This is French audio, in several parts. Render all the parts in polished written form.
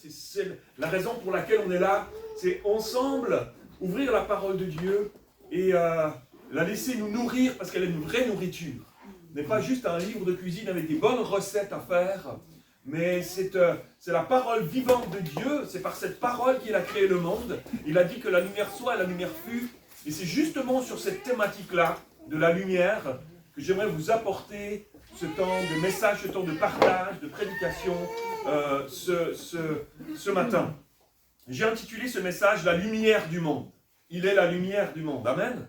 C'est la raison pour laquelle on est là. C'est ensemble ouvrir la parole de Dieu et la laisser nous nourrir parce qu'elle est une vraie nourriture. Ce n'est pas juste un livre de cuisine avec des bonnes recettes à faire, mais c'est la parole vivante de Dieu. C'est par cette parole qu'il a créé le monde. Il a dit que la lumière soit et la lumière fut. Et c'est justement sur cette thématique-là, de la lumière, que j'aimerais vous apporter ce temps de message, ce temps de partage, de prédication ce matin. J'ai intitulé ce message « La lumière du monde ». Il est la lumière du monde. Amen.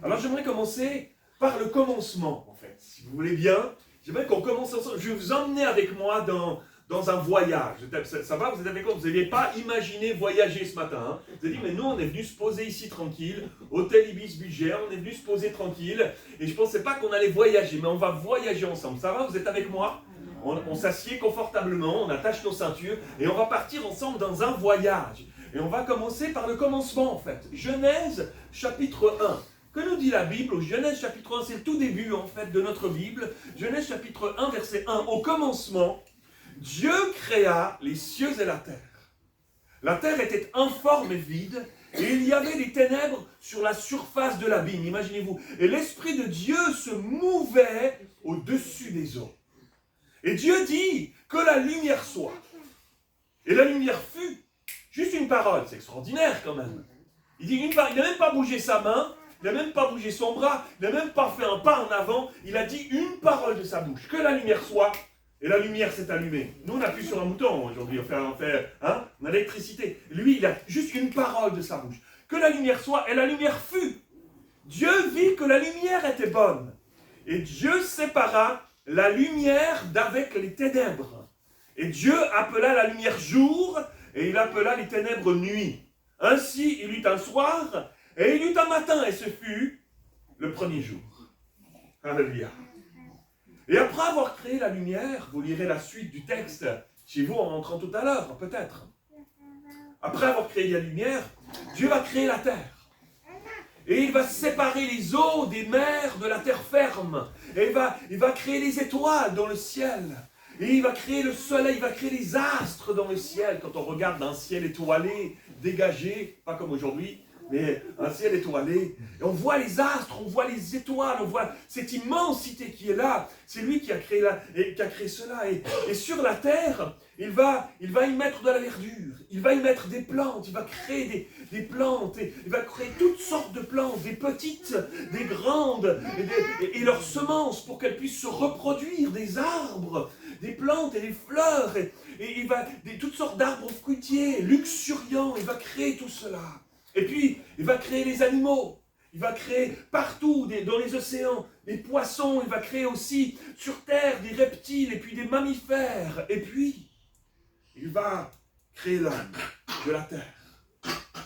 Alors j'aimerais commencer par le commencement, en fait. Si vous voulez bien, j'aimerais qu'on commence ensemble. Je vais vous emmener avec moi dans un voyage. Ça va, vous êtes avec moi? Vous n'aviez pas imaginé voyager ce matin. Hein? Vous avez dit, mais nous, on est venu se poser ici tranquille, hôtel Ibis Budget, on est venu se poser tranquille. Et je ne pensais pas qu'on allait voyager, mais on va voyager ensemble. Ça va, vous êtes avec moi? On s'assied confortablement, on attache nos ceintures et on va partir ensemble dans un voyage. Et on va commencer par le commencement, en fait. Genèse, chapitre 1. Que nous dit la Bible? Au Genèse chapitre 1, c'est le tout début, en fait, de notre Bible. Genèse chapitre 1, verset 1. Au commencement, Dieu créa les cieux et la terre. La terre était informe et vide, et il y avait des ténèbres sur la surface de l'abîme, imaginez-vous. Et l'Esprit de Dieu se mouvait au-dessus des eaux. Et Dieu dit que la lumière soit. Et la lumière fut. Juste une parole, c'est extraordinaire quand même. Il dit une parole, il n'a même pas bougé sa main, il n'a même pas bougé son bras, il n'a même pas fait un pas en avant, il a dit une parole de sa bouche, que la lumière soit. Et la lumière s'est allumée. Nous, on appuie sur un bouton aujourd'hui, on a l'électricité. Lui, il a juste une parole de sa bouche. Que la lumière soit, et la lumière fut. Dieu vit que la lumière était bonne. Et Dieu sépara la lumière d'avec les ténèbres. Et Dieu appela la lumière jour, et il appela les ténèbres nuit. Ainsi, il eut un soir, et il eut un matin, et ce fut le premier jour. Alléluia. Et après avoir créé la lumière, vous lirez la suite du texte chez vous en rentrant tout à l'heure, peut-être. Après avoir créé la lumière, Dieu va créer la terre. Et il va séparer les eaux des mers de la terre ferme. Et il va créer les étoiles dans le ciel. Et il va créer le soleil, il va créer les astres dans le ciel. Quand on regarde un ciel étoilé, dégagé, pas comme aujourd'hui, mais un ciel étoilé. Et on voit les astres, on voit les étoiles, on voit cette immensité qui est là. C'est lui qui a créé, cela. Et sur la terre, il va y mettre de la verdure. Il va y mettre des plantes. Il va créer des plantes. Et il va créer toutes sortes de plantes, des petites, des grandes, et leurs semences pour qu'elles puissent se reproduire, des arbres, des plantes et des fleurs. Et il va toutes sortes d'arbres fruitiers, luxuriants. Il va créer tout cela. Et puis, il va créer les animaux. Il va créer partout, dans les océans, des poissons. Il va créer aussi sur terre des reptiles et puis des mammifères. Et puis, il va créer l'homme de la terre.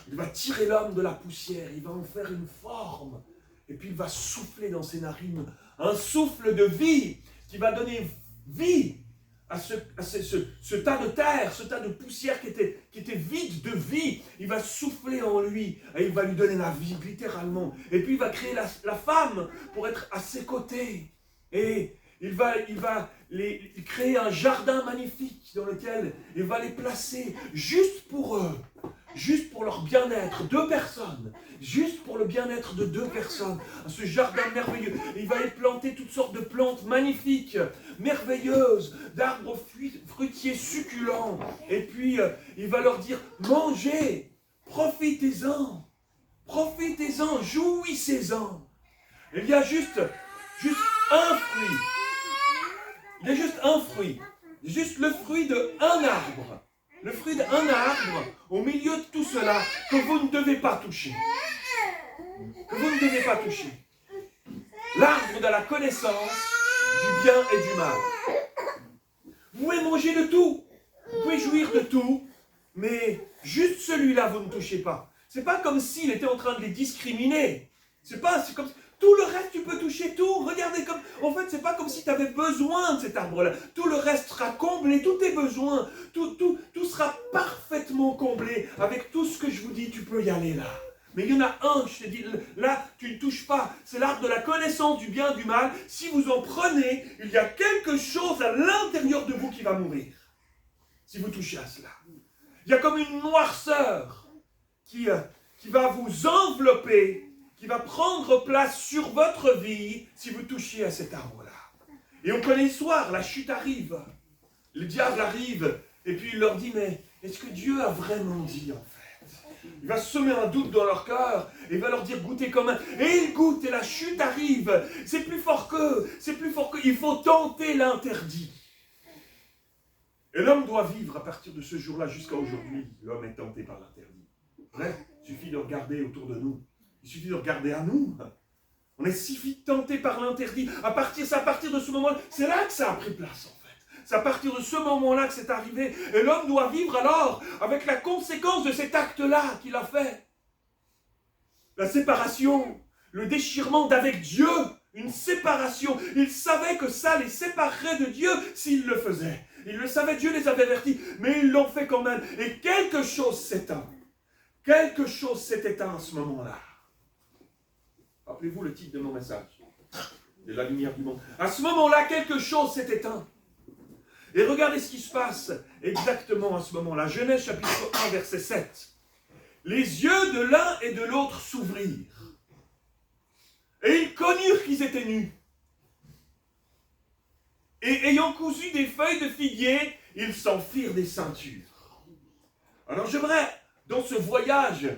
Il va tirer l'homme de la poussière. Il va en faire une forme. Et puis, il va souffler dans ses narines un souffle de vie qui va donner vie à ce tas de terre, ce tas de poussière qui était vide de vie. Il va souffler en lui et il va lui donner la vie, littéralement. Et puis il va créer la femme pour être à ses côtés. Et il va créer un jardin magnifique dans lequel il va les placer juste pour eux. Juste pour leur bien-être, 2 personnes, juste pour le bien-être de 2 personnes, ce jardin merveilleux. Il va y planter toutes sortes de plantes magnifiques, merveilleuses, d'arbres fruitiers succulents. Et puis, il va leur dire, mangez, profitez-en, jouissez-en. Il y a juste un fruit. Il y a juste un fruit, juste le fruit d'un arbre. Le fruit d'un arbre, au milieu de tout cela, que vous ne devez pas toucher. Que vous ne devez pas toucher. L'arbre de la connaissance du bien et du mal. Vous pouvez manger de tout. Vous pouvez jouir de tout. Mais juste celui-là, vous ne touchez pas. C'est pas comme s'il était en train de les discriminer. C'est comme tout le reste, tu peux toucher tout. Regardez comme... En fait, c'est pas comme si tu avais besoin de cet arbre-là. Tout le reste sera comblé, tous tes besoins. Tout sera parfaitement comblé. Avec tout ce que je vous dis, tu peux y aller là. Mais il y en a un, je te dis, là, tu ne touches pas. C'est l'arbre de la connaissance du bien et du mal. Si vous en prenez, il y a quelque chose à l'intérieur de vous qui va mourir. si vous touchez à cela. Il y a comme une noirceur qui va vous envelopper, qui va prendre place sur votre vie si vous touchez à cet arbre-là. Et on connaît l'histoire, la chute arrive. Le diable arrive et puis il leur dit, mais est-ce que Dieu a vraiment dit en fait? Il va semer un doute dans leur cœur et il va leur dire, goûtez comme un... Et ils goûtent et la chute arrive. C'est plus fort qu'eux, il faut tenter l'interdit. Et l'homme doit vivre à partir de ce jour-là jusqu'à aujourd'hui. L'homme est tenté par l'interdit. Vrai? Il suffit de regarder autour de nous. Il suffit de regarder à nous. On est si vite tenté par l'interdit. C'est à partir de ce moment-là, c'est là que ça a pris place en fait. C'est à partir de ce moment-là que c'est arrivé. Et l'homme doit vivre alors avec la conséquence de cet acte-là qu'il a fait. La séparation, le déchirement d'avec Dieu, une séparation. Il savait que ça les séparerait de Dieu s'ils le faisaient. Ils le savaient, Dieu les avait avertis, mais ils l'ont fait quand même. Et quelque chose s'éteint. Quelque chose s'est éteint à ce moment-là. Rappelez-vous le titre de mon message, de la lumière du monde. À ce moment-là, quelque chose s'est éteint. Et regardez ce qui se passe exactement à ce moment-là. Genèse chapitre 1, verset 7. Les yeux de l'un et de l'autre s'ouvrirent. Et ils connurent qu'ils étaient nus. Et ayant cousu des feuilles de figuier, ils s'en firent des ceintures. Alors j'aimerais, dans ce voyage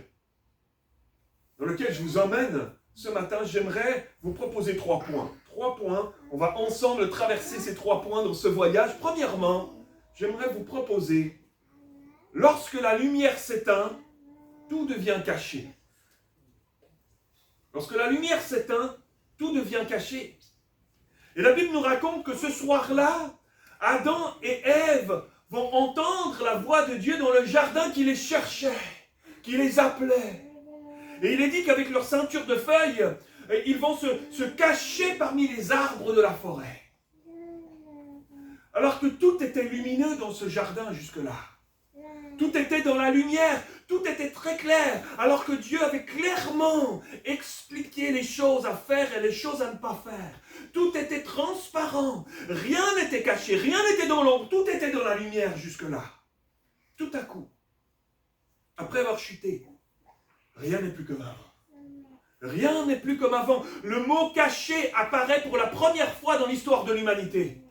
dans lequel je vous emmène ce matin, j'aimerais vous proposer 3 points. 3 points, on va ensemble traverser ces 3 points dans ce voyage. Premièrement, j'aimerais vous proposer, lorsque la lumière s'éteint, tout devient caché. Lorsque la lumière s'éteint, tout devient caché. Et la Bible nous raconte que ce soir-là, Adam et Ève vont entendre la voix de Dieu dans le jardin qui les cherchait, qui les appelait. Et il est dit qu'avec leur ceinture de feuilles, ils vont se cacher parmi les arbres de la forêt. Alors que tout était lumineux dans ce jardin jusque-là. Tout était dans la lumière, tout était très clair, alors que Dieu avait clairement expliqué les choses à faire et les choses à ne pas faire. Tout était transparent, rien n'était caché, rien n'était dans l'ombre, tout était dans la lumière jusque-là. Tout à coup, après avoir chuté, rien n'est plus comme avant. Rien n'est plus comme avant. Le mot caché apparaît pour la première fois dans l'histoire de l'humanité.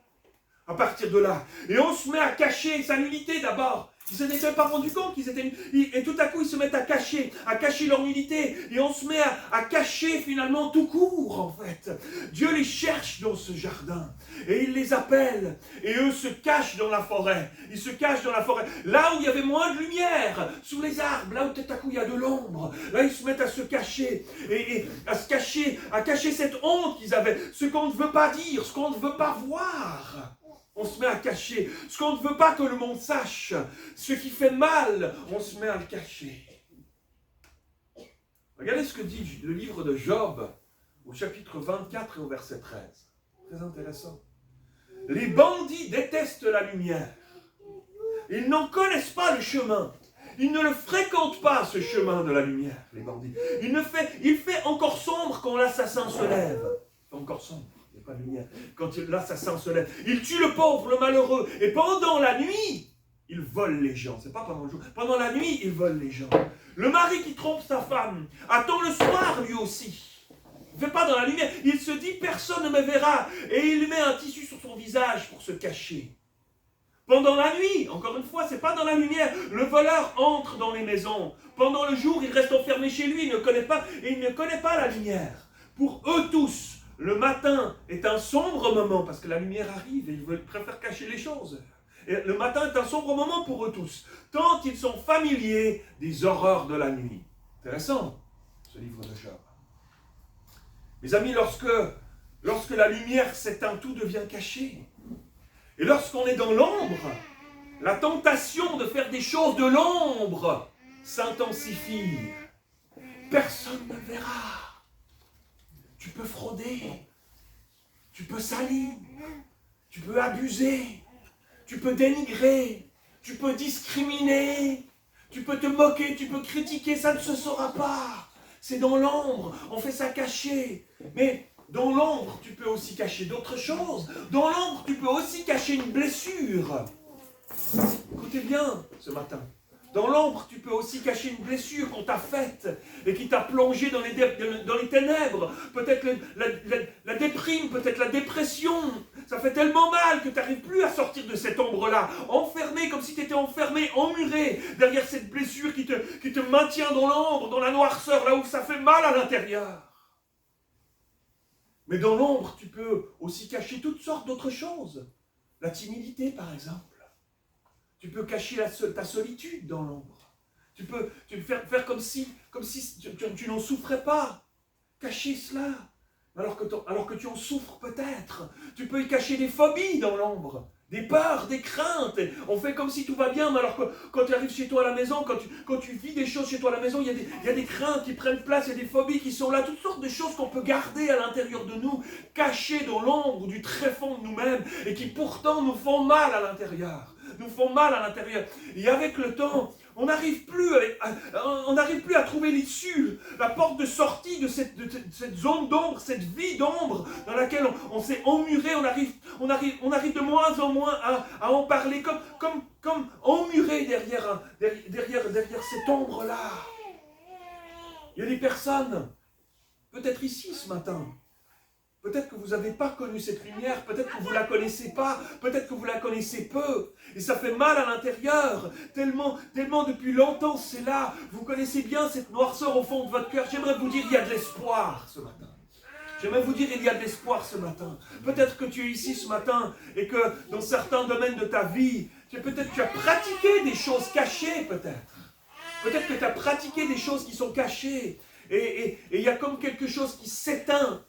À partir de là. Et on se met à cacher sa nudité d'abord. Ils ne s'étaient pas rendus compte qu'ils étaient... Et tout à coup, ils se mettent à cacher leur nudité. Et on se met à cacher finalement tout court, en fait. Dieu les cherche dans ce jardin. Et il les appelle. Et eux se cachent dans la forêt. Ils se cachent dans la forêt. Là où il y avait moins de lumière, sous les arbres, là où tout à coup il y a de l'ombre. Là, ils se mettent à se cacher. Et à cacher cette honte qu'ils avaient. Ce qu'on ne veut pas dire, ce qu'on ne veut pas voir. On se met à cacher. Ce qu'on ne veut pas que le monde sache. Ce qui fait mal, on se met à le cacher. Regardez ce que dit le livre de Job, au chapitre 24 et au verset 13. Très intéressant. Les bandits détestent la lumière. Ils n'en connaissent pas le chemin. Ils ne le fréquentent pas, ce chemin de la lumière, les bandits. Il fait encore sombre quand l'assassin se lève. Il fait encore sombre. Pas de lumière. Quand l'assassin se lève, il tue le pauvre, le malheureux. Et pendant la nuit, il vole les gens. C'est pas pendant le jour. Pendant la nuit, il vole les gens. Le mari qui trompe sa femme attend le soir lui aussi. Il ne fait pas dans la lumière. Il se dit personne ne me verra. Et il met un tissu sur son visage pour se cacher. Pendant la nuit, encore une fois, c'est pas dans la lumière. Le voleur entre dans les maisons. Pendant le jour, il reste enfermé chez lui. Il ne connaît pas la lumière. Pour eux tous, le matin est un sombre moment parce que la lumière arrive et ils préfèrent cacher les choses. Et le matin est un sombre moment pour eux tous, tant ils sont familiers des horreurs de la nuit. Intéressant, ce livre de Job. Mes amis, lorsque la lumière s'éteint, tout devient caché. Et lorsqu'on est dans l'ombre, la tentation de faire des choses de l'ombre s'intensifie. Personne ne verra. Tu peux frauder, tu peux salir, tu peux abuser, tu peux dénigrer, tu peux discriminer, tu peux te moquer, tu peux critiquer, ça ne se saura pas. C'est dans l'ombre, on fait ça caché. Mais dans l'ombre, tu peux aussi cacher d'autres choses. Dans l'ombre, tu peux aussi cacher une blessure. Écoutez, écoutez bien ce matin. Dans l'ombre, tu peux aussi cacher une blessure qu'on t'a faite et qui t'a plongé dans les ténèbres. Peut-être la déprime, peut-être la dépression. Ça fait tellement mal que tu n'arrives plus à sortir de cette ombre-là. Enfermé, comme si tu étais enfermé, emmuré, derrière cette blessure qui te maintient dans l'ombre, dans la noirceur, là où ça fait mal à l'intérieur. Mais dans l'ombre, tu peux aussi cacher toutes sortes d'autres choses. La timidité, par exemple. Tu peux cacher ta solitude dans l'ombre. Tu peux faire comme si tu n'en souffrais pas. Cacher cela, alors que tu en souffres peut-être. Tu peux y cacher des phobies dans l'ombre, des peurs, des craintes. On fait comme si tout va bien, mais alors que quand tu arrives chez toi à la maison, quand tu vis des choses chez toi à la maison, il y a des craintes qui prennent place, il y a des phobies qui sont là, toutes sortes de choses qu'on peut garder à l'intérieur de nous, cachées dans l'ombre du tréfonds de nous-mêmes, et qui pourtant nous font mal à l'intérieur. Nous font mal à l'intérieur. Et avec le temps, on n'arrive plus à trouver l'issue, la porte de sortie de cette zone d'ombre, cette vie d'ombre dans laquelle on s'est emmuré. On arrive de moins en moins à en parler comme emmuré derrière cette ombre-là. Il y a des personnes, peut-être ici ce matin, peut-être que vous n'avez pas connu cette lumière, peut-être que vous ne la connaissez pas, peut-être que vous la connaissez peu. Et ça fait mal à l'intérieur, tellement depuis longtemps c'est là. Vous connaissez bien cette noirceur au fond de votre cœur. J'aimerais vous dire, il y a de l'espoir ce matin. J'aimerais vous dire, il y a de l'espoir ce matin. Peut-être que tu es ici ce matin et que dans certains domaines de ta vie, peut-être que tu as pratiqué des choses cachées peut-être. Peut-être que tu as pratiqué des choses qui sont cachées. Et il y a comme quelque chose qui s'éteint.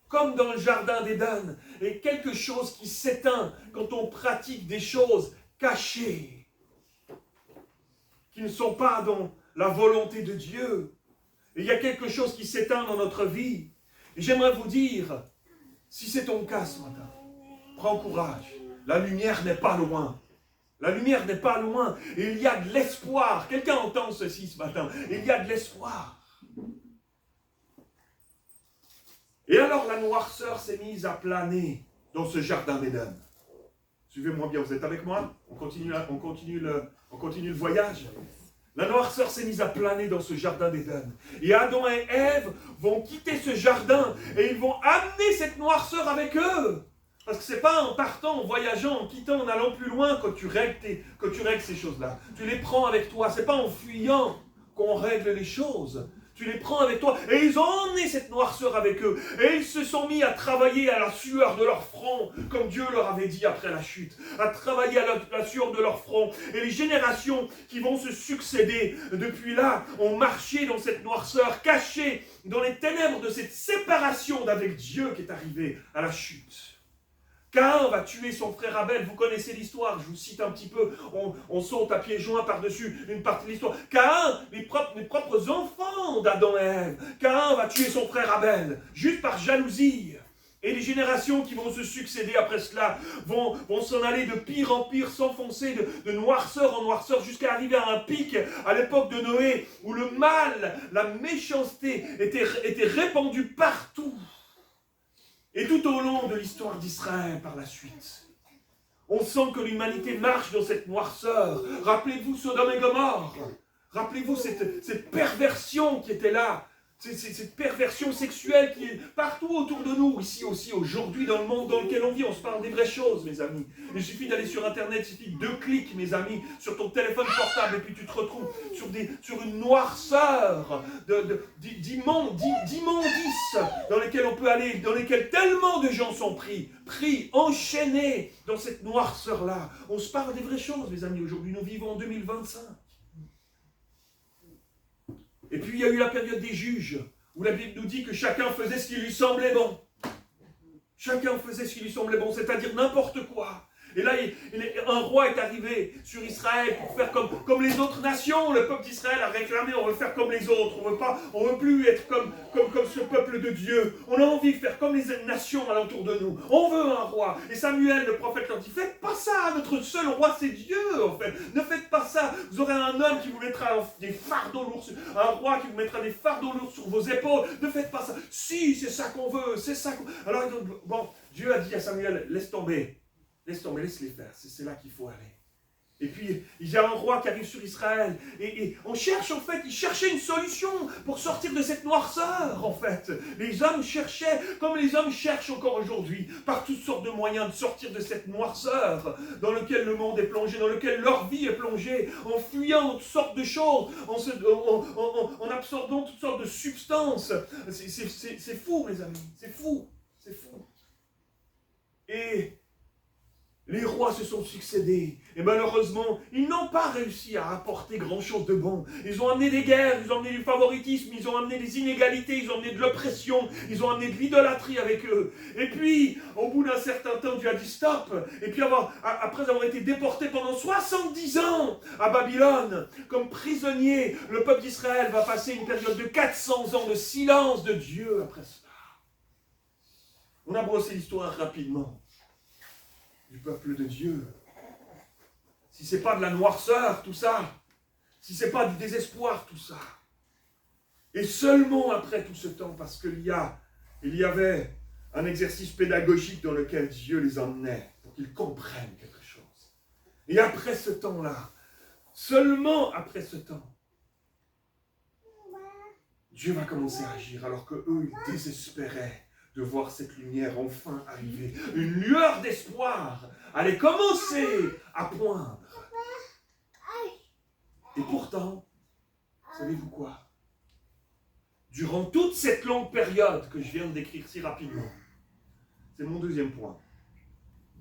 Comme dans le jardin d'Éden, et quelque chose qui s'éteint quand on pratique des choses cachées, qui ne sont pas dans la volonté de Dieu. Et il y a quelque chose qui s'éteint dans notre vie. Et j'aimerais vous dire, si c'est ton cas ce matin, prends courage. La lumière n'est pas loin. La lumière n'est pas loin. Et il y a de l'espoir. Quelqu'un entend ceci ce matin. Il y a de l'espoir. Et alors la noirceur s'est mise à planer dans ce jardin d'Éden. Suivez-moi bien, vous êtes avec moi? On continue le voyage. La noirceur s'est mise à planer dans ce jardin d'Éden. Et Adam et Ève vont quitter ce jardin et ils vont amener cette noirceur avec eux. Parce que ce n'est pas en partant, en voyageant, en quittant, en allant plus loin que tu règles ces choses-là. Tu les prends avec toi. Ce n'est pas en fuyant qu'on règle les choses. Tu les prends avec toi. Et ils ont emmené cette noirceur avec eux. Et ils se sont mis à travailler à la sueur de leur front, comme Dieu leur avait dit après la chute. À travailler à la sueur de leur front. Et les générations qui vont se succéder depuis là ont marché dans cette noirceur, cachées dans les ténèbres de cette séparation d'avec Dieu qui est arrivée à la chute. Caïn va tuer son frère Abel. Vous connaissez l'histoire, je vous cite un petit peu. On saute à pieds joints par-dessus une partie de l'histoire. Caïn, les propres enfants d'Adam et Ève. Caïn va tuer son frère Abel, juste par jalousie. Et les générations qui vont se succéder après cela vont s'en aller de pire en pire, s'enfoncer de noirceur en noirceur, jusqu'à arriver à un pic à l'époque de Noé, où le mal, la méchanceté était répandue partout. Et tout au long de l'histoire d'Israël par la suite, on sent que l'humanité marche dans cette noirceur. Rappelez-vous Sodome et Gomorrhe. Rappelez-vous cette perversion qui était là. Cette perversion sexuelle qui est partout autour de nous, ici aussi, aujourd'hui, dans le monde dans lequel on vit. On se parle des vraies choses, mes amis. Il suffit d'aller sur Internet, il suffit de 2 clics, mes amis, sur ton téléphone portable, et puis tu te retrouves sur une noirceur d'immondices dans lesquelles on peut aller, dans lesquelles tellement de gens sont pris, enchaînés dans cette noirceur-là. On se parle des vraies choses, mes amis. Aujourd'hui, nous vivons en 2025. Et puis il y a eu la période des juges, où la Bible nous dit que chacun faisait ce qui lui semblait bon. Chacun faisait ce qui lui semblait bon, c'est-à-dire n'importe quoi. Et là, un roi est arrivé sur Israël pour faire comme les autres nations. Le peuple d'Israël a réclamé, on veut faire comme les autres. On veut plus être comme ce peuple de Dieu. On a envie de faire comme les nations alentour de nous. On veut un roi. Et Samuel, le prophète, leur dit, faites pas ça. Notre seul roi, c'est Dieu, en fait. Ne faites pas ça. Vous aurez un homme qui vous mettra des fardeaux lourds, un roi qui vous mettra des fardeaux lourds sur vos épaules. Ne faites pas ça. Si, c'est ça qu'on veut. C'est ça qu'on... Alors, bon, Dieu a dit à Samuel, laisse tomber. Laisse tomber, laisse-les faire, c'est là qu'il faut aller. Et puis, il y a un roi qui arrive sur Israël. Et on cherche, en fait, il cherchait une solution pour sortir de cette noirceur, en fait. Les hommes cherchaient, comme les hommes cherchent encore aujourd'hui, par toutes sortes de moyens de sortir de cette noirceur dans laquelle le monde est plongé, dans laquelle leur vie est plongée, en fuyant toutes sortes de choses, en absorbant toutes sortes de substances. C'est fou, les amis, c'est fou, c'est fou. Et les rois se sont succédés, et malheureusement, ils n'ont pas réussi à apporter grand-chose de bon. Ils ont amené des guerres, ils ont amené du favoritisme, ils ont amené des inégalités, ils ont amené de l'oppression, ils ont amené de l'idolâtrie avec eux. Et puis, au bout d'un certain temps, Dieu a dit stop. Et puis, après avoir été déporté pendant 70 ans à Babylone, comme prisonnier, le peuple d'Israël va passer une période de 400 ans de silence de Dieu après cela. On a brossé l'histoire rapidement du peuple de Dieu. Si ce n'est pas de la noirceur, tout ça, si ce n'est pas du désespoir, tout ça, et seulement après tout ce temps, parce qu'il y avait un exercice pédagogique dans lequel Dieu les emmenait, pour qu'ils comprennent quelque chose. Et après ce temps-là, seulement après ce temps, Dieu va commencer à agir, alors qu'eux, ils désespéraient de voir cette lumière enfin arriver. Une lueur d'espoir allait commencer à poindre. Et pourtant, savez-vous quoi? Durant toute cette longue période que je viens de décrire si rapidement, c'est mon deuxième point,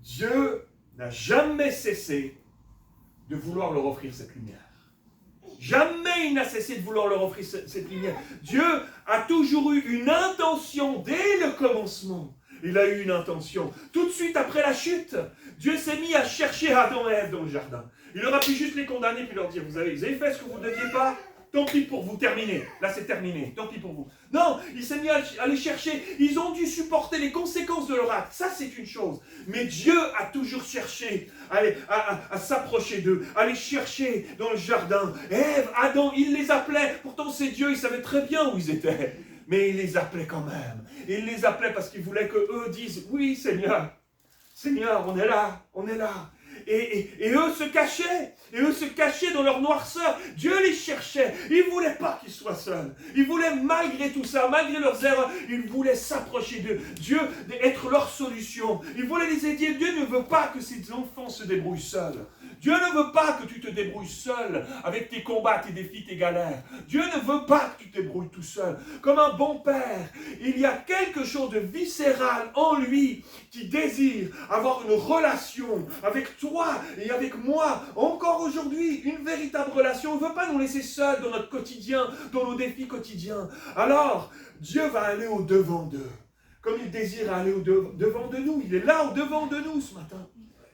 Dieu n'a jamais cessé de vouloir leur offrir cette lumière. Jamais il n'a cessé de vouloir leur offrir cette lumière. Dieu a toujours eu une intention dès le commencement. Il a eu une intention. Tout de suite après la chute, Dieu s'est mis à chercher Adam et Ève dans le jardin. Il aurait pu juste les condamner puis leur dire, vous avez fait ce que vous ne deviez pas, tant pis pour vous, terminez. Là c'est terminé, tant pis pour vous. Non, il s'est mis à les chercher. Ils ont dû supporter les conséquences de leur acte. Ça c'est une chose. Mais Dieu a toujours cherché à s'approcher d'eux, à les chercher dans le jardin. Ève, Adam, il les appelait. Pourtant c'est Dieu, il savait très bien où ils étaient. Mais il les appelait quand même. Et il les appelait parce qu'il voulait qu'eux disent, oui Seigneur, Seigneur, on est là, on est là. Et eux se cachaient dans leur noirceur. Dieu les cherchait. Il ne voulait pas qu'ils soient seuls. Il voulait, malgré tout ça, malgré leurs erreurs, il voulait s'approcher d'eux. Dieu, être leur solution. Il voulait les aider. Dieu ne veut pas que ses enfants se débrouillent seuls. Dieu ne veut pas que tu te débrouilles seul avec tes combats, tes défis, tes galères. Dieu ne veut pas que tu te débrouilles tout seul. Comme un bon père, il y a quelque chose de viscéral en lui qui désire avoir une relation avec toi et avec moi. Encore aujourd'hui, une véritable relation. Il ne veut pas nous laisser seuls dans notre quotidien, dans nos défis quotidiens. Alors, Dieu va aller au-devant d'eux. Comme il désire aller au-devant de nous. Il est là au-devant de nous ce matin.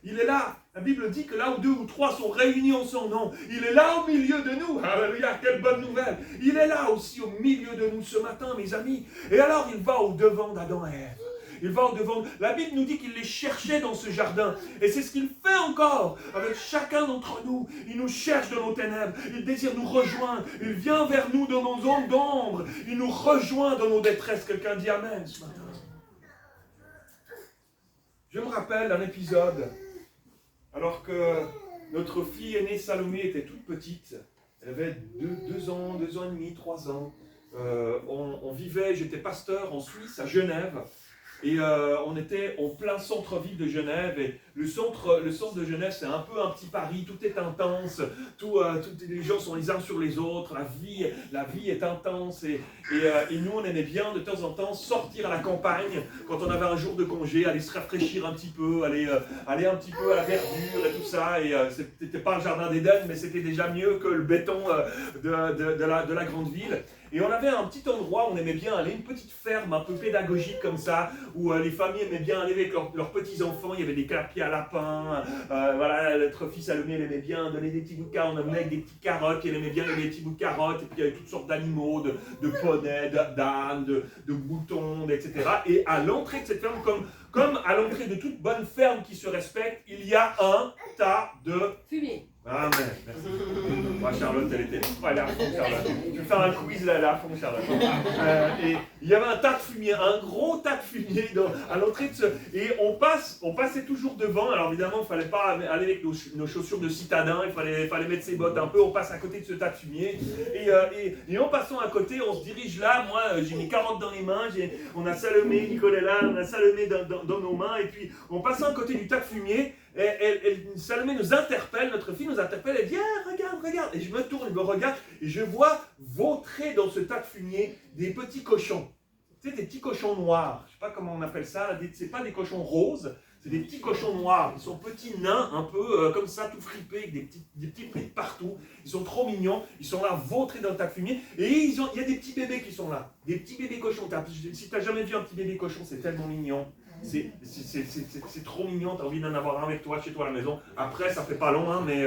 Il est là. La Bible dit que là où 2 ou 3 sont réunis en son nom, il est là au milieu de nous. Alléluia, quelle bonne nouvelle. Il est là aussi au milieu de nous ce matin, mes amis. Et alors il va au-devant d'Adam et Ève. Il va au-devant. La Bible nous dit qu'il les cherchait dans ce jardin. Et c'est ce qu'il fait encore avec chacun d'entre nous. Il nous cherche dans nos ténèbres. Il désire nous rejoindre. Il vient vers nous dans nos zones d'ombre. Il nous rejoint dans nos détresses. Quelqu'un dit Amen ce matin. Je me rappelle d'un épisode. Alors que notre fille aînée Salomé était toute petite, elle avait 2 ans, 2 ans et demi, 3 ans. On vivait, j'étais pasteur en Suisse, à Genève, et on était en plein centre-ville de Genève. Et le centre de Genève, c'est un peu un petit Paris, tout est intense, les gens sont les uns sur les autres, la vie est intense. Et nous, on aimait bien de temps en temps sortir à la campagne, quand on avait un jour de congé, aller se rafraîchir un petit peu, aller un petit peu à la verdure et tout ça. Et c'était pas le jardin d'Éden, mais c'était déjà mieux que le béton de la grande ville. Et on avait un petit endroit où on aimait bien aller, une petite ferme un peu pédagogique comme ça, où les familles aimaient bien aller avec leurs petits-enfants. Il y avait des clapiers à lapin, voilà, notre fille Salomé, elle aimait bien donner des petits bouts de carottes, on amenait avec des petites carottes, elle aimait bien donner des petits bouts de carottes, et puis il y avait toutes sortes d'animaux, de poneys, d'ânes, de moutons, etc. Et à l'entrée de cette ferme, comme à l'entrée de toute bonne ferme qui se respecte, il y a un tas de... Fumier. Amen, merci. Ah, Charlotte, elle était à fond, Charlotte. Je vais faire un quiz là, elle est à fond, Charlotte. Et il y avait un tas de fumier, un gros tas de fumier à l'entrée de ce... Et on passait toujours devant. Alors évidemment, il ne fallait pas aller avec nos chaussures de citadin, il fallait mettre ses bottes un peu. On passe à côté de ce tas de fumier. Et en passant à côté, on se dirige là. Moi, j'ai mes carottes dans les mains. On a Salomé, Nicolas là, on a Salomé dans nos mains. Et puis, en passant à côté du tas de fumier, Salomé nous interpelle, notre fille nous interpelle, elle dit ah, regarde, et je me tourne, je me regarde, et je vois vautrer dans ce tas de fumier des petits cochons. Tu sais, des petits cochons noirs, je ne sais pas comment on appelle ça, c'est pas des cochons roses, c'est des petits cochons noirs, ils sont petits nains, un peu comme ça, tout fripés, avec des petits briques partout, ils sont trop mignons, ils sont là vautrés dans le tas de fumier, et il y a des petits bébés qui sont là, des petits bébés cochons. Si tu n'as jamais vu un petit bébé cochon, c'est tellement mignon. C'est trop mignon, tu as envie d'en avoir un avec toi, chez toi à la maison. Après, ça fait pas long, hein, mais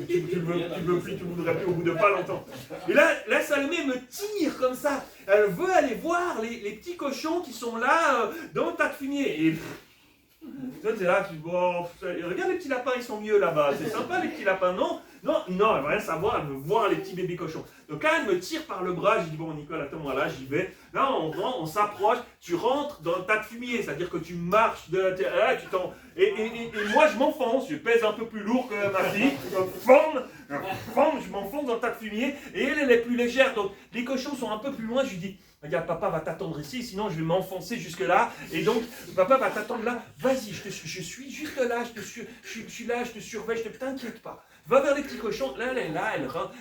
tu voudrais plus au bout de pas longtemps. Et là Salomé me tire comme ça. Elle veut aller voir les petits cochons qui sont là dans le tas de fumier. Et toi, tu es là, tu dis, bon, regarde les petits lapins, ils sont mieux là-bas. C'est sympa les petits lapins, non, elle veut rien savoir, elle veut voir les petits bébés cochons. Donc là, elle me tire par le bras, je dis, bon, Nicole, attends-moi là, j'y vais. Là, on s'approche, tu rentres dans le tas de fumier, c'est-à-dire que tu marches de la terre, là, et moi, je m'enfonce, je pèse un peu plus lourd que ma fille, je m'enfonce dans le tas de fumier, et elle est plus légère, donc les cochons sont un peu plus loin, je lui dis, regarde, papa va t'attendre ici, sinon je vais m'enfoncer jusque là, et donc, papa va t'attendre là, vas-y, je suis juste là, je suis là, je te surveille, t'inquiète pas. Va vers les petits cochons, là,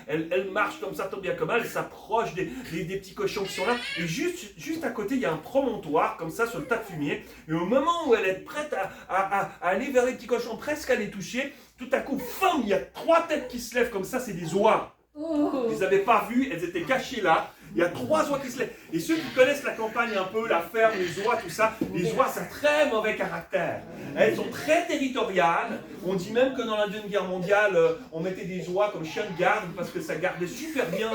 elle marche comme ça, tant bien que mal, elle s'approche des petits cochons qui sont là, et juste à côté, il y a un promontoire, comme ça, sur le tas de fumier, et au moment où elle est prête à aller vers les petits cochons, presque à les toucher, tout à coup, il y a 3 têtes qui se lèvent comme ça, c'est des oies. Vous ne les avez pas vues, elles étaient cachées là. Il y a 3 oies qui se lèvent. Et ceux qui connaissent la campagne un peu, la ferme, les oies, tout ça, les oies, c'est un très mauvais caractère. Elles sont très territoriales. On dit même que dans la Deuxième Guerre mondiale, on mettait des oies comme chiens de garde parce que ça gardait super bien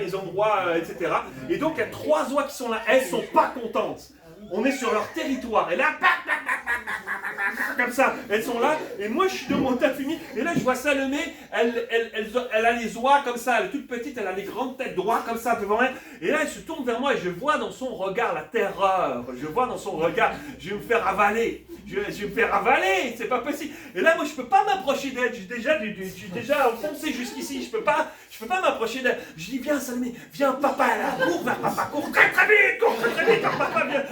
les endroits, etc. Et donc, il y a 3 oies qui sont là. Elles ne sont pas contentes. On est sur leur territoire. Et là, comme ça, elles sont là. Et moi, je suis dans mon tas de fumier. Et là, je vois Salomé. Elle a les oies comme ça. Elle est toute petite. Elle a les grandes têtes d'oies comme ça devant elle. Et là, elle se tourne vers moi et je vois dans son regard la terreur. Je vois dans son regard, je vais me faire avaler. Je vais me faire avaler. C'est pas possible. Et là, moi, je peux pas m'approcher d'elle. Je suis déjà enfoncé jusqu'ici. Je peux pas m'approcher d'elle. Je dis, viens, Salomé. Viens, papa. Là, cours vers papa. Cours très vite. Papa, viens.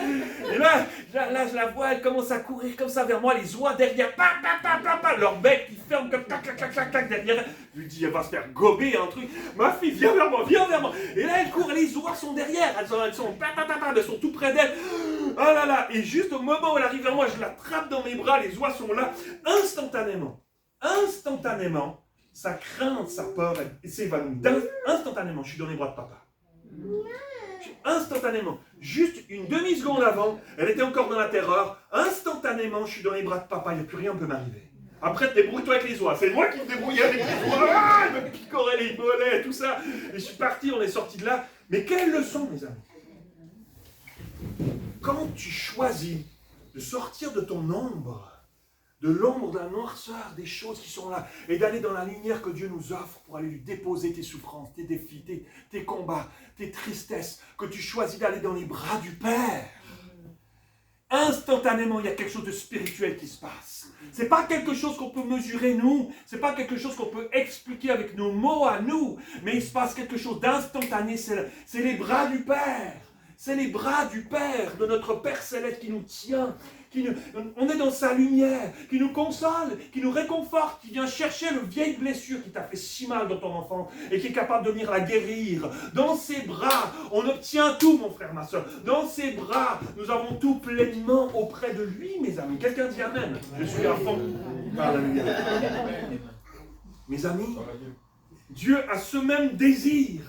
Et là, je la vois, elle commence à courir comme ça vers moi, les oies derrière, leur bec qui ferme comme tac, derrière elle. Je lui dis, elle va se faire gober un truc. Ma fille, viens vers moi. Et là, elle court, et les oies sont derrière, elles sont tout près d'elle. Ah là là, et juste au moment où elle arrive vers moi, je l'attrape dans mes bras, les oies sont là, instantanément, sa crainte, sa peur, elle s'évanouit. Instantanément, je suis dans les bras de papa. Instantanément, juste une demi-seconde avant, elle était encore dans la terreur. Instantanément, je suis dans les bras de papa, il n'y a plus rien qui peut m'arriver. Après, débrouille-toi avec les oies. C'est moi qui me débrouillais avec les oies. Ah, elle me picorait les mollets, tout ça. Et je suis parti, on est sorti de là. Mais quelle leçon, mes amis. Quand tu choisis de sortir de ton ombre, de l'ombre, de la noirceur, des choses qui sont là, et d'aller dans la lumière que Dieu nous offre pour aller lui déposer tes souffrances, tes défis, tes combats, tes tristesses, que tu choisis d'aller dans les bras du Père, instantanément, il y a quelque chose de spirituel qui se passe. Ce n'est pas quelque chose qu'on peut mesurer nous, ce n'est pas quelque chose qu'on peut expliquer avec nos mots à nous, mais il se passe quelque chose d'instantané, c'est les bras du Père. C'est les bras du Père, de notre Père Céleste qui nous tient. On est dans sa lumière, qui nous console, qui nous réconforte, qui vient chercher le vieille blessure qui t'a fait si mal dans ton enfance et qui est capable de venir la guérir. Dans ses bras, on obtient tout, mon frère, ma soeur. Dans ses bras, nous avons tout pleinement auprès de lui, mes amis. Quelqu'un dit Amen. Je suis à fond par la lumière. Mes amis, Dieu a ce même désir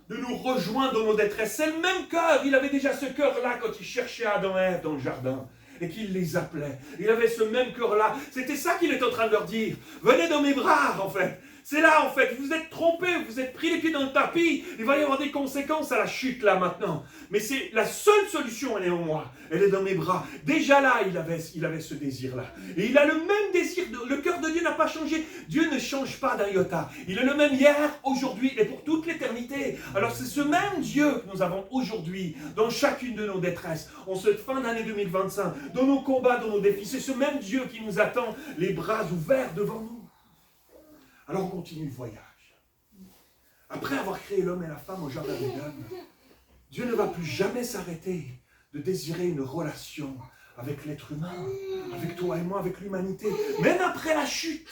de nous rejoindre dans nos détresses. C'est le même cœur. Il avait déjà ce cœur-là quand il cherchait Adam et Ève dans le jardin et qu'il les appelait. Il avait ce même cœur-là. C'était ça qu'il était en train de leur dire. Venez dans mes bras, en fait. C'est là, en fait, vous êtes trompé, vous êtes pris les pieds dans le tapis. Il va y avoir des conséquences à la chute, là, maintenant. Mais c'est la seule solution, elle est en moi. Elle est dans mes bras. Déjà là, il avait ce désir-là. Et il a le même désir. Le cœur de Dieu n'a pas changé. Dieu ne change pas d'un iota. Il est le même hier, aujourd'hui et pour toute l'éternité. Alors, c'est ce même Dieu que nous avons aujourd'hui, dans chacune de nos détresses, en cette fin d'année 2025, dans nos combats, dans nos défis. C'est ce même Dieu qui nous attend, les bras ouverts devant nous. Alors on continue le voyage. Après avoir créé l'homme et la femme au jardin d'Éden, Dieu ne va plus jamais s'arrêter de désirer une relation avec l'être humain, avec toi et moi, avec l'humanité, même après la chute.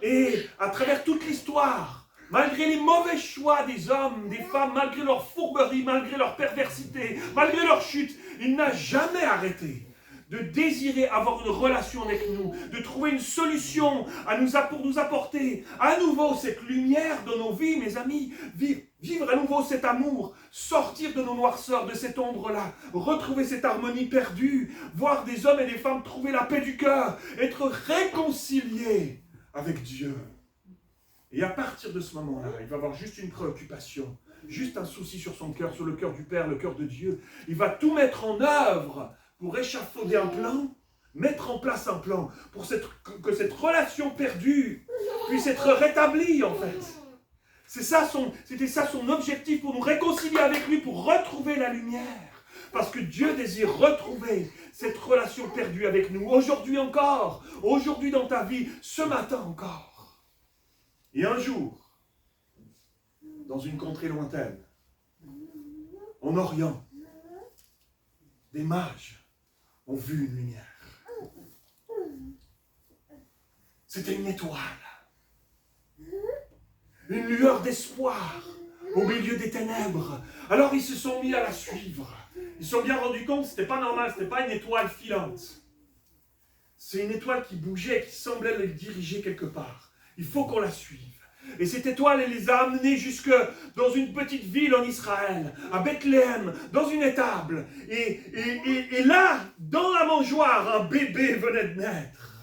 Et à travers toute l'histoire, malgré les mauvais choix des hommes, des femmes, malgré leur fourberie, malgré leur perversité, malgré leur chute, il n'a jamais arrêté de désirer avoir une relation avec nous, de trouver une solution pour nous apporter à nouveau cette lumière dans nos vies, mes amis, vivre à nouveau cet amour, sortir de nos noirceurs, de cette ombre-là, retrouver cette harmonie perdue, voir des hommes et des femmes trouver la paix du cœur, être réconciliés avec Dieu. Et à partir de ce moment-là, il va avoir juste une préoccupation, juste un souci sur son cœur, sur le cœur du Père, le cœur de Dieu. Il va tout mettre en œuvre pour échafauder un plan, mettre en place un plan, pour que cette relation perdue puisse être rétablie, en fait. C'était ça son objectif, pour nous réconcilier avec lui, pour retrouver la lumière. Parce que Dieu désire retrouver cette relation perdue avec nous, aujourd'hui encore, aujourd'hui dans ta vie, ce matin encore. Et un jour, dans une contrée lointaine, en Orient, des mages ont vu une lumière. C'était une étoile. Une lueur d'espoir au milieu des ténèbres. Alors ils se sont mis à la suivre. Ils se sont bien rendus compte que ce n'était pas normal, ce n'était pas une étoile filante. C'est une étoile qui bougeait, qui semblait les diriger quelque part. Il faut qu'on la suive. Et cette étoile, elle les a amenés jusque dans une petite ville en Israël, à Bethléem, dans une étable. Et là, dans la mangeoire, un bébé venait de naître.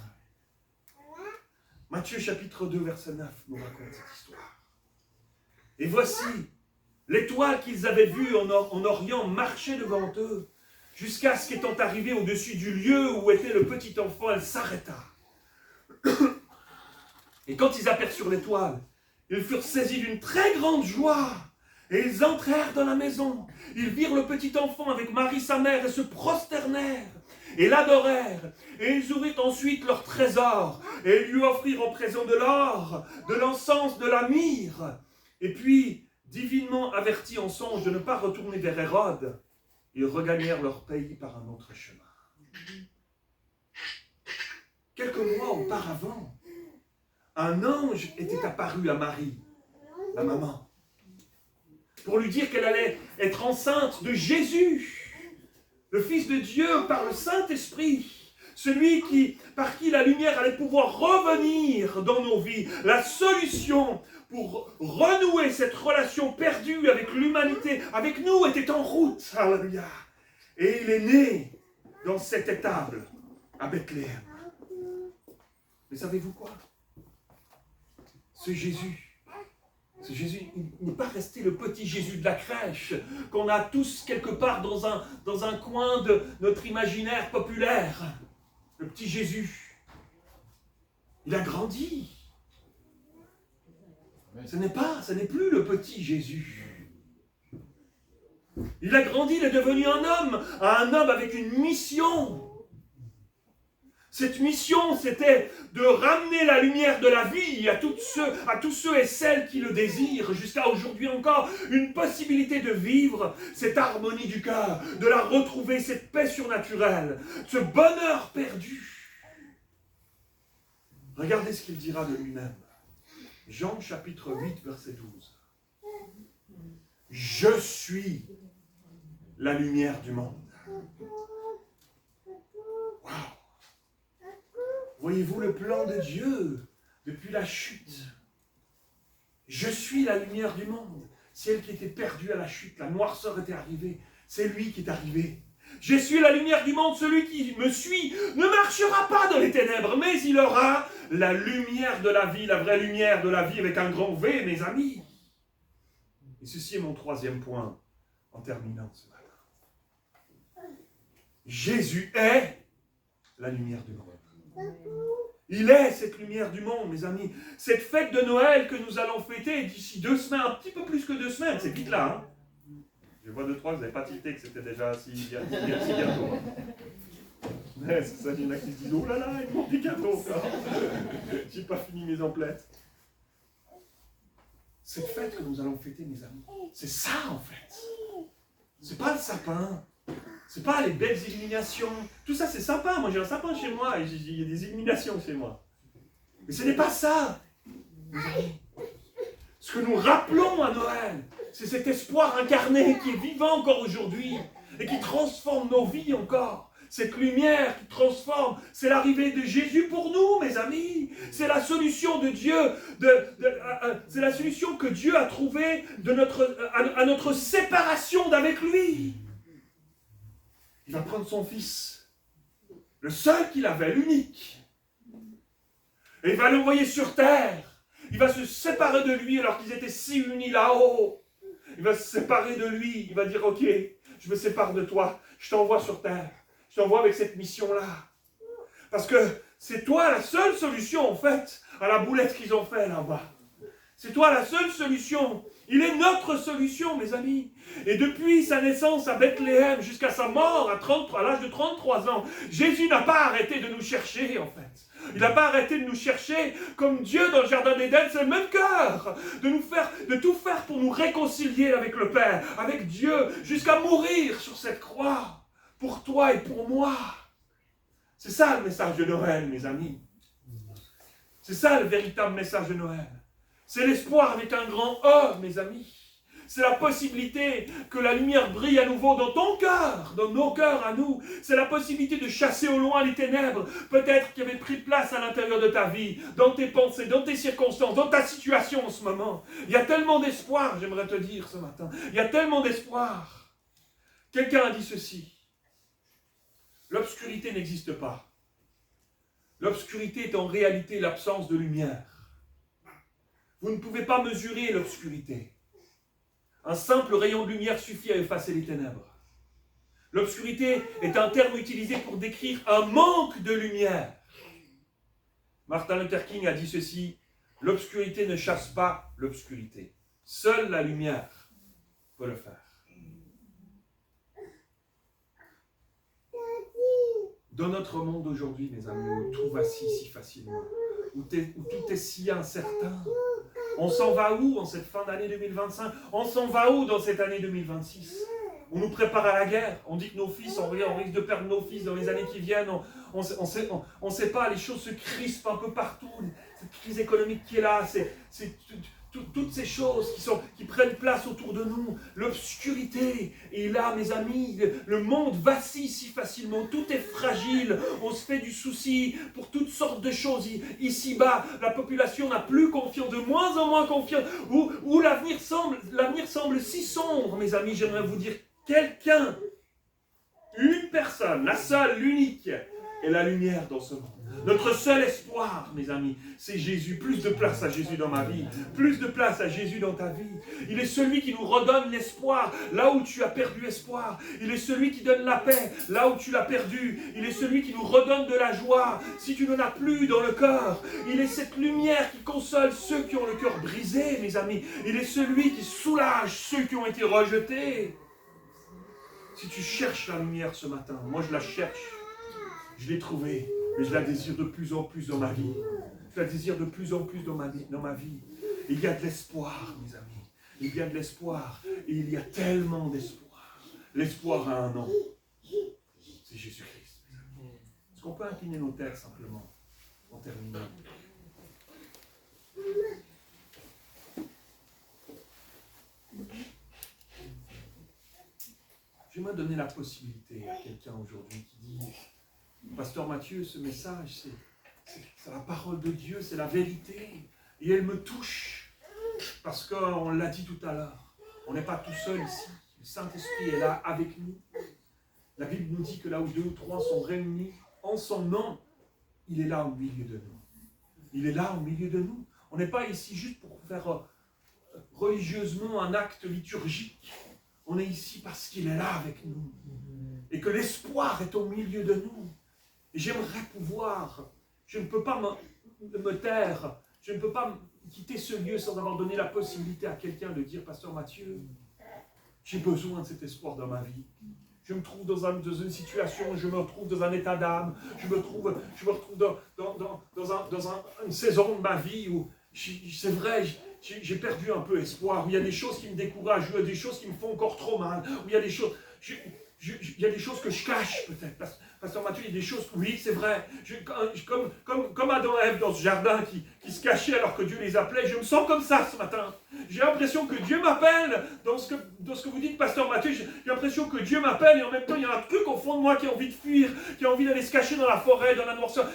Matthieu chapitre 2, verset 9 nous raconte cette histoire. Et voici, l'étoile qu'ils avaient vue en Orient marchait devant eux, jusqu'à ce qu'étant arrivée au-dessus du lieu où était le petit enfant, elle s'arrêta. Et quand ils aperçurent l'étoile, ils furent saisis d'une très grande joie. Et ils entrèrent dans la maison. Ils virent le petit enfant avec Marie sa mère et se prosternèrent et l'adorèrent. Et ils ouvrirent ensuite leur trésor et lui offrirent en présent de l'or, de l'encens, de la myrrhe. Et puis, divinement avertis en songe de ne pas retourner vers Hérode, ils regagnèrent leur pays par un autre chemin. Quelques mois auparavant, un ange était apparu à Marie, la maman, pour lui dire qu'elle allait être enceinte de Jésus, le Fils de Dieu par le Saint-Esprit, celui par qui la lumière allait pouvoir revenir dans nos vies, la solution pour renouer cette relation perdue avec l'humanité, avec nous, était en route. Alléluia. Et il est né dans cette étable à Bethléem. Mais savez-vous quoi? Ce Jésus, il n'est pas resté le petit Jésus de la crèche qu'on a tous quelque part dans un coin de notre imaginaire populaire. Le petit Jésus, il a grandi. Ce n'est plus le petit Jésus. Il a grandi, il est devenu un homme avec une mission. Cette mission, c'était de ramener la lumière de la vie à tous ceux et celles qui le désirent, jusqu'à aujourd'hui encore, une possibilité de vivre cette harmonie du cœur, de la retrouver, cette paix surnaturelle, ce bonheur perdu. Regardez ce qu'il dira de lui-même. Jean chapitre 8, verset 12. Je suis la lumière du monde. Waouh! Voyez-vous le plan de Dieu depuis la chute? Je suis la lumière du monde. Celle qui était perdue à la chute, la noirceur était arrivée. C'est lui qui est arrivé. Je suis la lumière du monde, celui qui me suit ne marchera pas dans les ténèbres, mais il aura la lumière de la vie, la vraie lumière de la vie avec un grand V, mes amis. Et ceci est mon troisième point en terminant ce matin. Jésus est la lumière du monde. Il est cette lumière du monde, mes amis. Cette fête de Noël que nous allons fêter d'ici 2 semaines, un petit peu plus que 2 semaines, c'est vite là, hein. Je vois 2-3, vous n'avez pas tilté que c'était déjà si bientôt. Ouais, c'est ça, il y en a qui se disent, oh là là, il manque des cadeaux. J'ai pas fini mes emplettes. Cette fête que nous allons fêter, mes amis, c'est ça en fait. C'est pas le sapin. C'est pas les belles illuminations. Tout ça, c'est sympa. Moi, j'ai un sapin chez moi et il y a des illuminations chez moi. Mais ce n'est pas ça. Ce que nous rappelons à Noël, c'est cet espoir incarné qui est vivant encore aujourd'hui et qui transforme nos vies encore. Cette lumière qui transforme, c'est l'arrivée de Jésus pour nous, mes amis. C'est la solution de Dieu, c'est la solution que Dieu a trouvée à notre séparation d'avec lui. Il va prendre son fils, le seul qu'il avait, l'unique, et il va l'envoyer sur terre. Il va se séparer de lui alors qu'ils étaient si unis là-haut. Il va se séparer de lui. Il va dire, ok, je me sépare de toi. Je t'envoie sur terre. Je t'envoie avec cette mission-là. Parce que c'est toi la seule solution, en fait, à la boulette qu'ils ont fait là-bas. C'est toi la seule solution. Il est notre solution, mes amis. Et depuis sa naissance à Bethléem jusqu'à sa mort à l'âge de 33 ans, Jésus n'a pas arrêté de nous chercher, en fait. Il n'a pas arrêté de nous chercher comme Dieu dans le jardin d'Éden, c'est le même cœur, de tout faire pour nous réconcilier avec le Père, avec Dieu, jusqu'à mourir sur cette croix, pour toi et pour moi. C'est ça le message de Noël, mes amis. C'est ça le véritable message de Noël. C'est l'espoir avec un grand E, mes amis. C'est la possibilité que la lumière brille à nouveau dans ton cœur, dans nos cœurs à nous. C'est la possibilité de chasser au loin les ténèbres, peut-être qui avaient pris place à l'intérieur de ta vie, dans tes pensées, dans tes circonstances, dans ta situation en ce moment. Il y a tellement d'espoir, j'aimerais te dire ce matin. Il y a tellement d'espoir. Quelqu'un a dit ceci. L'obscurité n'existe pas. L'obscurité est en réalité l'absence de lumière. Vous ne pouvez pas mesurer l'obscurité. Un simple rayon de lumière suffit à effacer les ténèbres. L'obscurité est un terme utilisé pour décrire un manque de lumière. Martin Luther King a dit ceci, l'obscurité ne chasse pas l'obscurité. Seule la lumière peut le faire. Dans notre monde aujourd'hui, mes amis, où tout vacille si facilement, où tout est si incertain, on s'en va où en cette fin d'année 2025? On s'en va où dans cette année 2026? On nous prépare à la guerre. On dit que nos fils, on risque de perdre nos fils dans les années qui viennent. On ne sait pas, les choses se crispent un peu partout. Cette crise économique qui est là, c'est toutes ces choses qui prennent place autour de nous. L'obscurité est là, mes amis. Le monde vacille si facilement. Tout est fragile. On se fait du souci pour toutes sortes de choses. Ici-bas, la population n'a plus confiance, de moins en moins confiance. Où l'avenir semble si sombre, mes amis. J'aimerais vous dire, quelqu'un, une personne, la seule, l'unique, est la lumière dans ce monde. Notre seul espoir, mes amis, c'est Jésus. Plus de place à Jésus dans ma vie. Plus de place à Jésus dans ta vie. Il est celui qui nous redonne l'espoir là où tu as perdu espoir. Il est celui qui donne la paix là où tu l'as perdu. Il est celui qui nous redonne de la joie si tu n'en as plus dans le cœur. Il est cette lumière qui console ceux qui ont le cœur brisé, mes amis. Il est celui qui soulage ceux qui ont été rejetés. Si tu cherches la lumière ce matin, moi je la cherche. Je l'ai trouvée. Mais je la désire de plus en plus dans ma vie. Je la désire de plus en plus dans ma vie. Il y a de l'espoir, mes amis. Il y a de l'espoir. Et il y a tellement d'espoir. L'espoir a un nom. C'est Jésus-Christ. Est-ce qu'on peut incliner nos têtes simplement en terminant? J'aimerais donner la possibilité à quelqu'un aujourd'hui qui dit: Pasteur Mathieu, ce message, c'est la parole de Dieu, c'est la vérité. Et elle me touche. Parce qu'on l'a dit tout à l'heure, on n'est pas tout seul ici. Le Saint-Esprit est là avec nous. La Bible nous dit que là où 2 ou 3 sont réunis en son nom, il est là au milieu de nous. Il est là au milieu de nous. On n'est pas ici juste pour faire religieusement un acte liturgique. On est ici parce qu'il est là avec nous. Et que l'espoir est au milieu de nous. Et j'aimerais pouvoir, je ne peux pas me taire, je ne peux pas quitter ce lieu sans avoir donné la possibilité à quelqu'un de dire, Pasteur Mathieu, j'ai besoin de cet espoir dans ma vie. Je me trouve dans une situation, je me retrouve dans un état d'âme, je me retrouve dans une saison de ma vie où, c'est vrai, j'ai perdu un peu espoir, où il y a des choses qui me découragent, où il y a des choses qui me font encore trop mal, où il y a des choses... il y a des choses que je cache peut-être. Pasteur Mathieu, il y a des choses, oui, c'est vrai. Comme Adam et Ève dans ce jardin qui se cachaient alors que Dieu les appelait, je me sens comme ça ce matin. J'ai l'impression que Dieu m'appelle dans ce que vous dites, Pasteur Mathieu. J'ai l'impression que Dieu m'appelle et en même temps, il y a un truc au fond de moi qui a envie de fuir, qui a envie d'aller se cacher dans la forêt, dans la noirceur.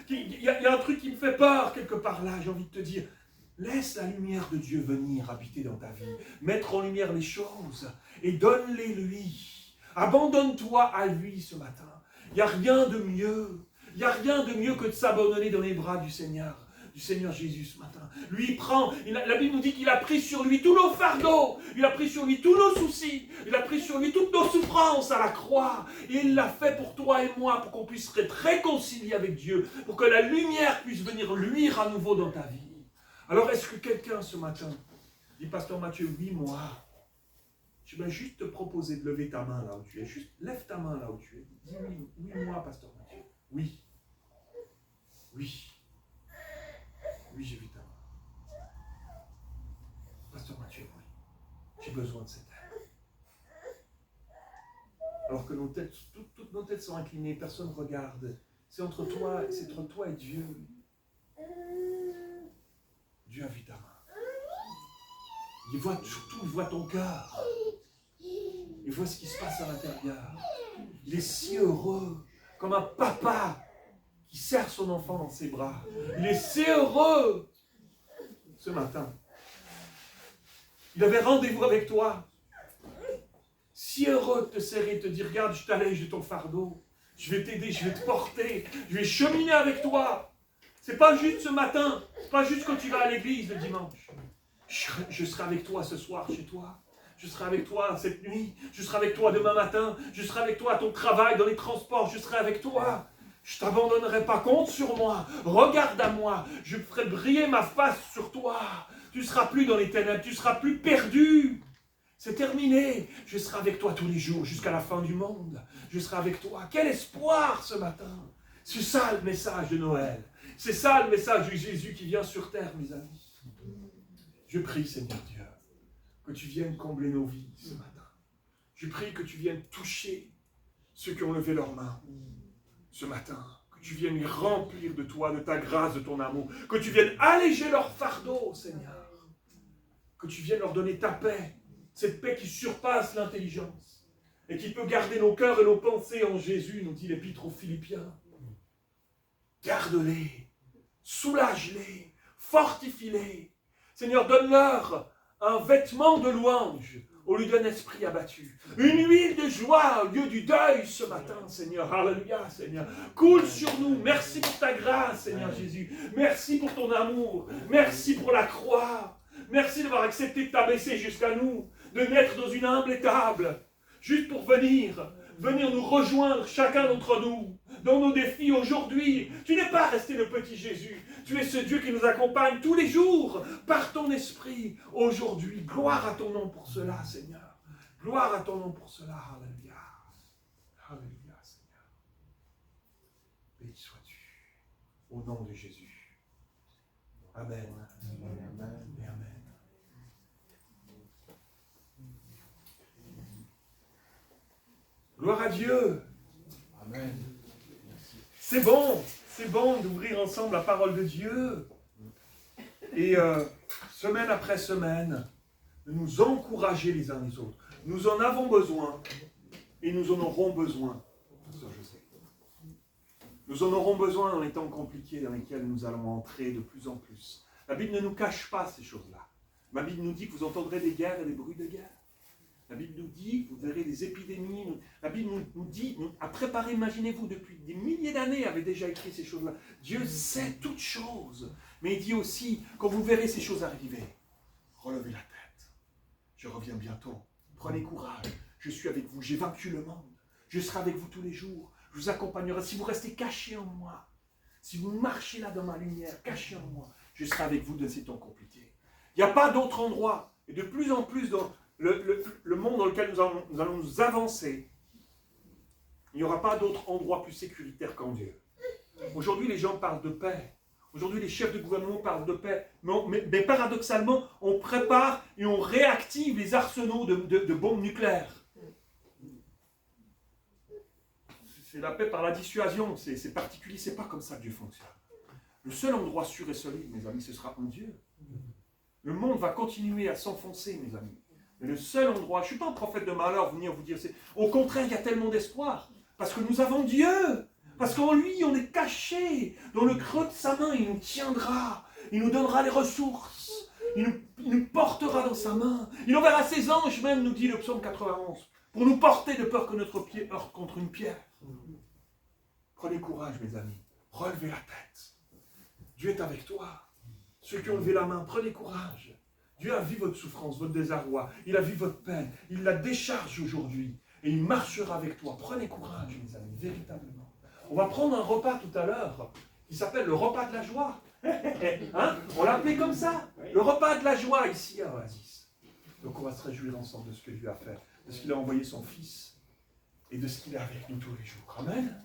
Il y a un truc qui me fait peur quelque part là, j'ai envie de te dire. Laisse la lumière de Dieu venir habiter dans ta vie, mettre en lumière les choses et donne-les lui. Abandonne-toi à lui ce matin. Il n'y a rien de mieux. Il n'y a rien de mieux que de s'abandonner dans les bras du Seigneur Jésus ce matin. Lui, la Bible nous dit qu'il a pris sur lui tous nos fardeaux, il a pris sur lui tous nos soucis, il a pris sur lui toutes nos souffrances à la croix. Et il l'a fait pour toi et moi, pour qu'on puisse être réconciliés avec Dieu, pour que la lumière puisse venir luire à nouveau dans ta vie. Alors, est-ce que quelqu'un ce matin dit, Pasteur Mathieu, oui, moi, je vais juste te proposer de lever ta main là où tu es. Juste lève ta main là où tu es. Dis oui, oui, moi, Pasteur Mathieu. Oui. Oui. Oui, j'ai vu ta main. Pasteur Mathieu, oui. J'ai besoin de cette aide. Alors que nos têtes, toutes nos têtes sont inclinées, personne ne regarde. C'est entre toi et Dieu. Dieu a vu ta main. Il voit ton cœur. Il voit ce qui se passe à l'intérieur. Il est si heureux, comme un papa qui serre son enfant dans ses bras. Il est si heureux ce matin. Il avait rendez-vous avec toi. Si heureux de te serrer, de te dire, regarde, je t'allège de ton fardeau. Je vais t'aider, je vais te porter. Je vais cheminer avec toi. C'est pas juste ce matin. C'est pas juste quand tu vas à l'église le dimanche. Je serai avec toi ce soir chez toi. Je serai avec toi cette nuit. Je serai avec toi demain matin. Je serai avec toi à ton travail, dans les transports. Je serai avec toi. Je ne t'abandonnerai pas. Compte sur moi. Regarde à moi. Je ferai briller ma face sur toi. Tu ne seras plus dans les ténèbres. Tu ne seras plus perdu. C'est terminé. Je serai avec toi tous les jours jusqu'à la fin du monde. Je serai avec toi. Quel espoir ce matin. C'est ça le message de Noël. C'est ça le message de Jésus qui vient sur terre, mes amis. Je prie, Seigneur Dieu, que tu viennes combler nos vies ce matin. Je prie que tu viennes toucher ceux qui ont levé leurs mains ce matin. Que tu viennes les remplir de toi, de ta grâce, de ton amour. Que tu viennes alléger leur fardeau, Seigneur. Que tu viennes leur donner ta paix. Cette paix qui surpasse l'intelligence. Et qui peut garder nos cœurs et nos pensées en Jésus, nous dit l'Épître aux Philippiens. Garde-les. Soulage-les. Fortifie-les. Seigneur, donne-leur un vêtement de louange au lieu d'un esprit abattu. Une huile de joie au lieu du deuil ce matin, Seigneur. Alléluia, Seigneur. Coule sur nous. Merci pour ta grâce, Seigneur Jésus. Merci pour ton amour. Merci pour la croix. Merci d'avoir accepté de t'abaisser jusqu'à nous, de naître dans une humble étable, juste pour venir nous rejoindre, chacun d'entre nous, dans nos défis aujourd'hui. Tu n'es pas resté le petit Jésus. Tu es ce Dieu qui nous accompagne tous les jours par ton esprit. Aujourd'hui, gloire à ton nom pour cela, Seigneur. Gloire à ton nom pour cela. Alléluia. Alléluia, Seigneur. Béni sois-tu. Au nom de Jésus. Amen. Amen. Amen. Et amen. Gloire à Dieu. Amen. C'est bon d'ouvrir ensemble la parole de Dieu. Et semaine après semaine, de nous encourager les uns les autres. Nous en avons besoin et nous en aurons besoin. Ça, je sais. Nous en aurons besoin dans les temps compliqués dans lesquels nous allons entrer de plus en plus. La Bible ne nous cache pas ces choses-là. La Bible nous dit que vous entendrez des guerres et des bruits de guerre. La Bible nous dit, vous verrez des épidémies. La Bible nous dit, à préparer, imaginez-vous, depuis des milliers d'années, avait déjà écrit ces choses-là. Dieu sait toutes choses. Mais il dit aussi, quand vous verrez ces choses arriver, relevez la tête. Je reviens bientôt. Prenez courage. Je suis avec vous. J'ai vaincu le monde. Je serai avec vous tous les jours. Je vous accompagnerai. Si vous restez cachés en moi, si vous marchez là dans ma lumière, cachés en moi, je serai avec vous dans ces temps compliqués. Il n'y a pas d'autre endroit. Et de plus en plus dans le monde dans lequel nous allons nous avancer, il n'y aura pas d'autre endroit plus sécuritaire qu'en Dieu. Aujourd'hui, les gens parlent de paix. Aujourd'hui, les chefs de gouvernement parlent de paix. Mais paradoxalement, on prépare et on réactive les arsenaux de bombes nucléaires. C'est la paix par la dissuasion. C'est particulier. C'est pas comme ça que Dieu fonctionne. Le seul endroit sûr et solide, mes amis, ce sera en Dieu. Le monde va continuer à s'enfoncer, mes amis. Mais le seul endroit, je ne suis pas un prophète de malheur, venir vous dire, au contraire, il y a tellement d'espoir. Parce que nous avons Dieu. Parce qu'en lui, on est caché. Dans le creux de sa main, il nous tiendra. Il nous donnera les ressources. Il nous portera dans sa main. Il enverra ses anges, même, nous dit le psaume 91, pour nous porter de peur que notre pied heurte contre une pierre. Prenez courage, mes amis. Relevez la tête. Dieu est avec toi. Ceux qui ont levé la main, prenez courage. Dieu a vu votre souffrance, votre désarroi. Il a vu votre peine. Il la décharge aujourd'hui. Et il marchera avec toi. Prenez courage, mes amis, véritablement. On va prendre un repas tout à l'heure qui s'appelle le repas de la joie. Hein? On l'a appelé comme ça. Le repas de la joie ici à Oasis. Donc on va se réjouir ensemble de ce que Dieu a fait, de ce qu'il a envoyé son Fils et de ce qu'il est avec nous tous les jours. Amen.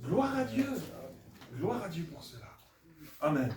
Gloire à Dieu. Gloire à Dieu pour cela. Amen.